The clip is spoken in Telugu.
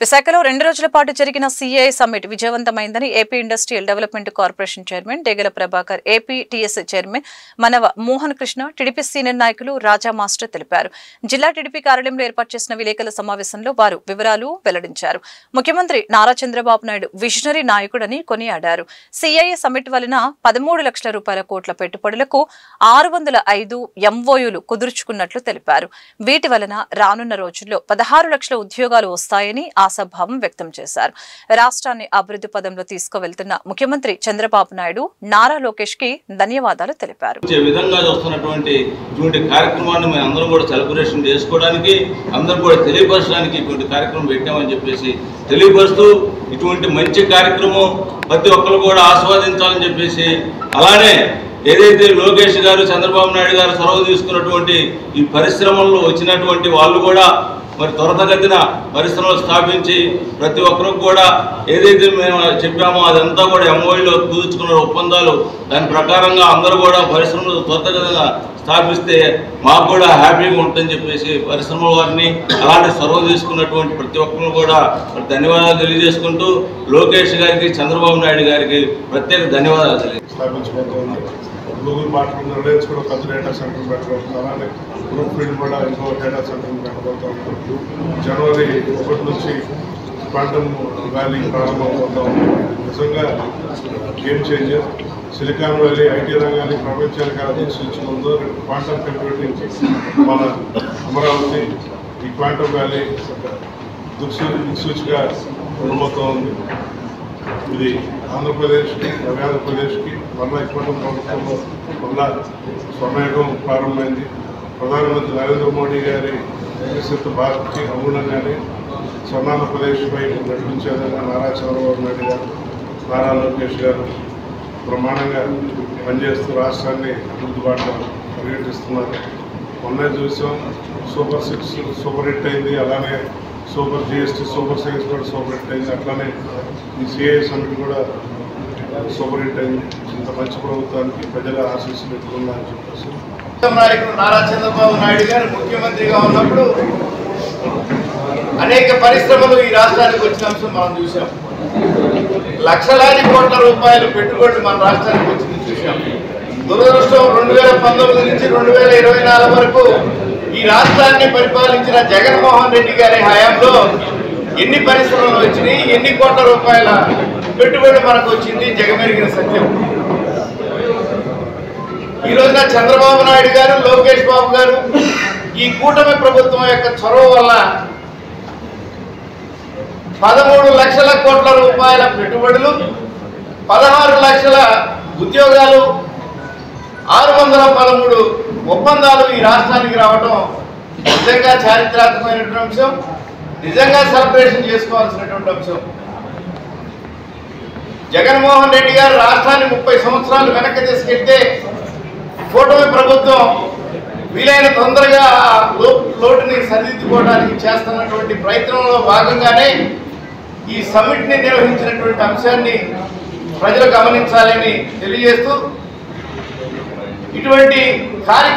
విశాఖలో 2 రోజుల పాటు జరిగిన సిఐ సమ్మిట్ విజయవంతమైందని AP industrial development corporation chairman Degala Prabhakar, AP TS chairman Manava Mohan Krishna, TDP senior నాయకులు రాజా మాస్టర్ తెలిపారు. జిల్లా టీడీపీ కార్యాలయంలో ఏర్పాటు చేసిన విలేకరుల సమావేశంలో వారు వివరాలు వెల్లడించారు. ముఖ్యమంత్రి నారా చంద్రబాబు నాయుడు విజనరీ నాయకుడని కొనియాడారు. సిఐ సమ్మిట్ వలన 13 లక్షల రూపాయల కోట్ల పెట్టుబడులకు 605 ఎంఓయూలు కుదుర్చుకున్నట్లు తెలిపారు. వీటి వలన రానున్న రోజుల్లో 16 లక్షల ఉద్యోగాలు వస్తాయని ఆశాభావం వ్యక్తం చేశారు. రాష్ట్రాన్ని అభివృద్ధి పదంలో తీసుకువెళ్తున్న ముఖ్యమంత్రి చంద్రబాబు నాయుడు నారా లోకేష్ కి ధన్యవాదాలు తెలిపారు. కార్యక్రమాన్ని మేము అందరం కూడా సెలబ్రేషన్ చేసుకోవడానికి, అందరూ కూడా తెలియపరచడానికి ఇటువంటి కార్యక్రమం పెట్టామని చెప్పేసి తెలియపరుస్తూ, ఇటువంటి మంచి కార్యక్రమం ప్రతి ఒక్కరు కూడా ఆస్వాదించాలని చెప్పేసి, అలానే ఏదైతే లోకేష్ గారు చంద్రబాబు నాయుడు గారు చొరవ తీసుకున్నటువంటి ఈ పరిశ్రమల్లో వచ్చినటువంటి వాళ్ళు కూడా మరి త్వరితగతిన పరిశ్రమలు స్థాపించి ప్రతి ఒక్కరు కూడా ఏదైతే మేము చెప్పామో అదంతా కూడా ఎంఓయూలో కుదుర్చుకున్న ఒప్పందాలు, దాని ప్రకారంగా అందరూ కూడా పరిశ్రమలు త్వరితగతిన స్థాపిస్తే మాకు కూడా హ్యాపీగా ఉంటుందని చెప్పేసి పరిశ్రమల వారిని, అలాంటి చొరవ తీసుకున్నటువంటి ప్రతి ఒక్కరు కూడా ధన్యవాదాలు తెలియజేసుకుంటూ, లోకేష్ గారికి చంద్రబాబు నాయుడు గారికి ప్రత్యేక ధన్యవాదాలు తెలియజేసుకుంటున్నాను. గూగుల్ మార్కెట్ రిలయన్స్ కూడా కొత్త డేటా సెంటర్ పెట్టబోతున్నారు. అలాగే గ్రూప్ ఫీల్డ్ కూడా ఇంకో డేటా సెంటర్ పెట్టబోతున్నారు. జనవరి 1 నుంచి క్వాంటమ్ వ్యాలీ ప్రారంభమవుతూ ఉంది. నిజంగా game changer. Silicon valley IT రంగాన్ని ప్రపంచానికి దిక్సూచినందు క్వాంటమ్ కంప్యూటింగ్ మన అమరావతి ఈ క్వాంటమ్ వ్యాలీ దిక్సూచిగా ఉండబోతూ ఉంది. ఇది ఆంధ్రప్రదేశ్కి, నవ్యాంధ్రప్రదేశ్కి మళ్ళా ఇప్పటి ప్రభుత్వంలో మళ్ళా స్వర్ణయుగం ప్రారంభమైంది. ప్రధానమంత్రి నరేంద్ర మోడీ గారి వికసిత భారత్కి అనుగుణంగానే స్వర్ణాంధ్రప్రదేశ్పై నడిపించేందుకు నారా చంద్రబాబు నాయుడు గారు, నారా లోకేష్ గారు బ్రహ్మాండంగా పనిచేస్తూ రాష్ట్రాన్ని అభివృద్ధి బాటలో పర్యటిస్తున్నారు. మొన్నే చూసాం, సూపర్ 6 సూపర్ హిట్ అయింది. అలానే సూపర్ జిఎస్టీ, సూపర్ సిక్స్ కూడా సూపర్ హిట్ అయింది. అట్లానే ఈ సిఐ సమిట్ కూడా సూపర్ హిట్ అయింది. ఇంత మంచి ప్రభుత్వానికి ప్రజల ఆశీస్సులు పెట్టుకుందని చెప్పేసి నాయకుడు నారా చంద్రబాబు నాయుడు గారు ముఖ్యమంత్రిగా ఉన్నప్పుడు అనేక పరిశ్రమలు ఈ రాష్ట్రానికి వచ్చిన అంశం మనం చూసాం. లక్షలాది కోట్ల రూపాయల పెట్టుబడులు మన రాష్ట్రానికి వచ్చింది చూసాం. దురదృష్టం 2019 నుంచి 2024 వరకు ఈ రాష్ట్రాన్ని పరిపాలించిన జగన్మోహన్ రెడ్డి గారి హయాంలో ఎన్ని పరిశ్రమలు వచ్చినాయి, ఎన్ని కోట్ల రూపాయల పెట్టుబడి మనకు వచ్చింది జగమెరిగిన సత్యం. ఈ రోజున చంద్రబాబు నాయుడు గారు, లోకేష్ బాబు గారు ఈ కూటమి ప్రభుత్వం యొక్క చొరవ వల్ల 13 లక్షల కోట్ల రూపాయల పెట్టుబడులు, 16 లక్షల ఉద్యోగాలు, 613 ఒప్పందాలు ఈ రాష్ట్రానికి రావడం నిజంగా చారిత్రాత్మకమైనటువంటి అంశం, నిజంగా సెలబ్రేషన్ చేసుకోవాల్సినటువంటి అంశం. జగన్మోహన్ రెడ్డి గారు రాష్ట్రాన్ని 30 సంవత్సరాలు వెనక్కి తీసుకెళ్తే కూటమి ప్రభుత్వం వీలైన తొందరగా లోటుని సరిదిద్దుకోవడానికి చేస్తున్నటువంటి ప్రయత్నంలో భాగంగానే ఈ సమ్మిట్ని నిర్వహించినటువంటి అంశాన్ని ప్రజలు గమనించాలని తెలియజేస్తూ ఇటువంటి కార్యక్రమం